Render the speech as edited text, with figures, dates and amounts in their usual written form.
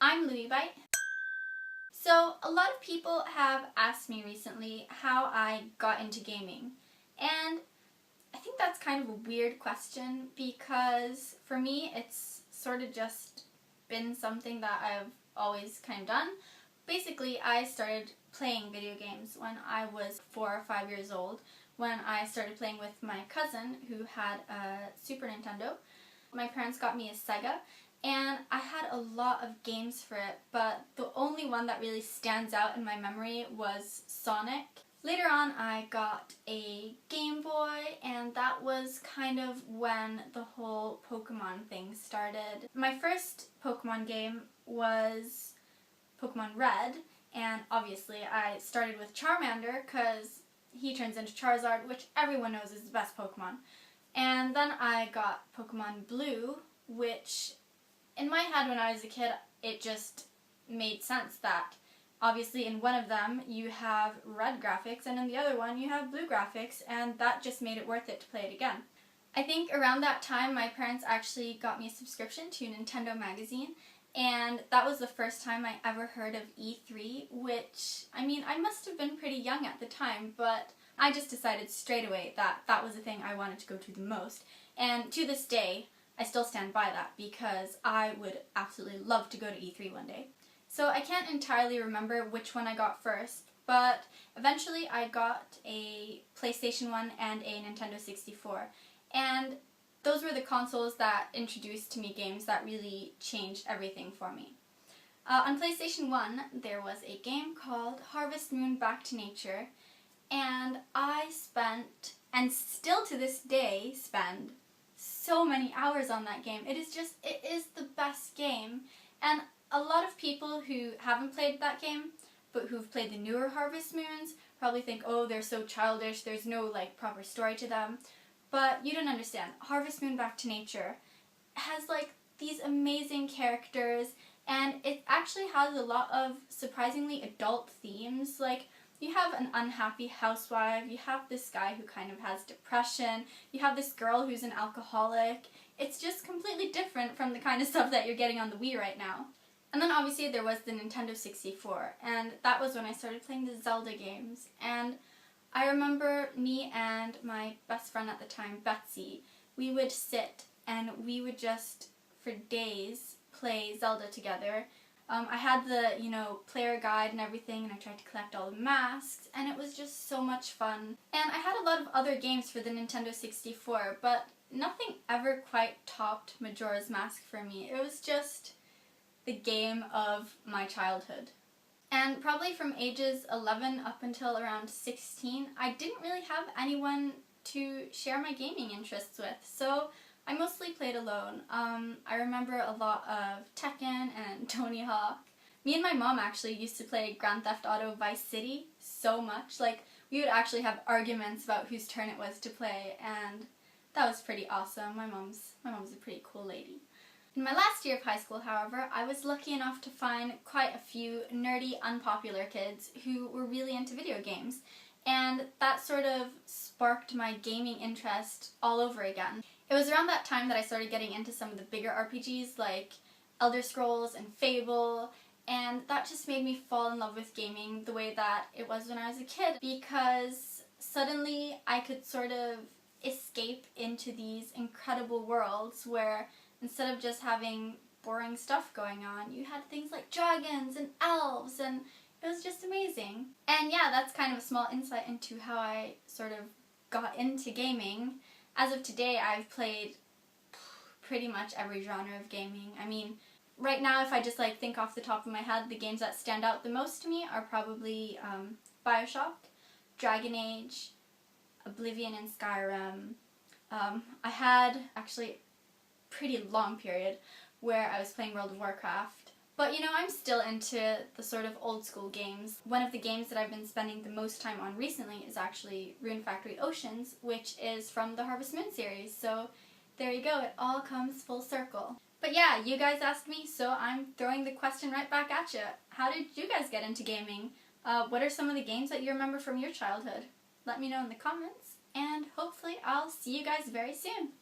I'm Louibyte. So, a lot of people have asked me recently how I got into gaming, and I think that's kind of a weird question because for me it's sort of just been something that I've always kind of done. Basically, I started playing video games when I was 4 or 5 years old, when I started playing with my cousin who had a Super Nintendo. My parents got me a Sega, and I had a lot of games for it, but the only one that really stands out in my memory was Sonic. Later on I got a Game Boy, and that was kind of when the whole Pokemon thing started. My first Pokemon game was Pokemon Red, and obviously I started with Charmander because he turns into Charizard, which everyone knows is the best Pokemon. And then I got Pokemon Blue, which in my head when I was a kid, it just made sense that obviously in one of them you have red graphics and in the other one you have blue graphics, and that just made it worth it to play it again. I think around that time my parents actually got me a subscription to Nintendo magazine, and that was the first time I ever heard of E3, which, I mean, I must have been pretty young at the time, but I just decided straight away that that was the thing I wanted to go to the most. And to this day, I still stand by that because I would absolutely love to go to E3 one day. So I can't entirely remember which one I got first, but eventually I got a PlayStation 1 and a Nintendo 64. And those were the consoles that introduced to me games that really changed everything for me. On PlayStation 1, there was a game called Harvest Moon Back to Nature, and I spent, and still to this day spend, so many hours on that game. It is the best game. And a lot of people who haven't played that game, but who've played the newer Harvest Moons, probably think, oh, they're so childish, there's no, proper story to them. But you don't understand. Harvest Moon Back to Nature has, these amazing characters, and it actually has a lot of surprisingly adult themes. You have an unhappy housewife, you have this guy who kind of has depression, you have this girl who's an alcoholic. It's just completely different from the kind of stuff that you're getting on the Wii right now. And then obviously there was the Nintendo 64, and that was when I started playing the Zelda games. And I remember me and my best friend at the time, Betsy, we would sit and we would just, for days, play Zelda together. I had the, player guide and everything, and I tried to collect all the masks, and it was just so much fun. And I had a lot of other games for the Nintendo 64, but nothing ever quite topped Majora's Mask for me. It was just the game of my childhood. And probably from ages 11 up until around 16, I didn't really have anyone to share my gaming interests with, so I mostly played alone. I remember a lot of Tekken and Tony Hawk. Me and my mom actually used to play Grand Theft Auto Vice City so much. We would actually have arguments about whose turn it was to play, and that was pretty awesome. My mom's a pretty cool lady. In my last year of high school, however, I was lucky enough to find quite a few nerdy, unpopular kids who were really into video games, and that sort of sparked my gaming interest all over again. It was around that time that I started getting into some of the bigger RPGs like Elder Scrolls and Fable, and that just made me fall in love with gaming the way that it was when I was a kid, because suddenly I could sort of escape into these incredible worlds where instead of just having boring stuff going on, you had things like dragons and elves, and it was just amazing. And yeah, that's kind of a small insight into how I sort of got into gaming. As of today, I've played pretty much every genre of gaming. I mean, right now, if I just think off the top of my head, the games that stand out the most to me are probably BioShock, Dragon Age, Oblivion, and Skyrim. I had actually a pretty long period where I was playing World of Warcraft. But I'm still into the sort of old school games. One of the games that I've been spending the most time on recently is actually Rune Factory Oceans, which is from the Harvest Moon series. So there you go, it all comes full circle. But yeah, you guys asked me, so I'm throwing the question right back at you. How did you guys get into gaming? What are some of the games that you remember from your childhood? Let me know in the comments, and hopefully I'll see you guys very soon.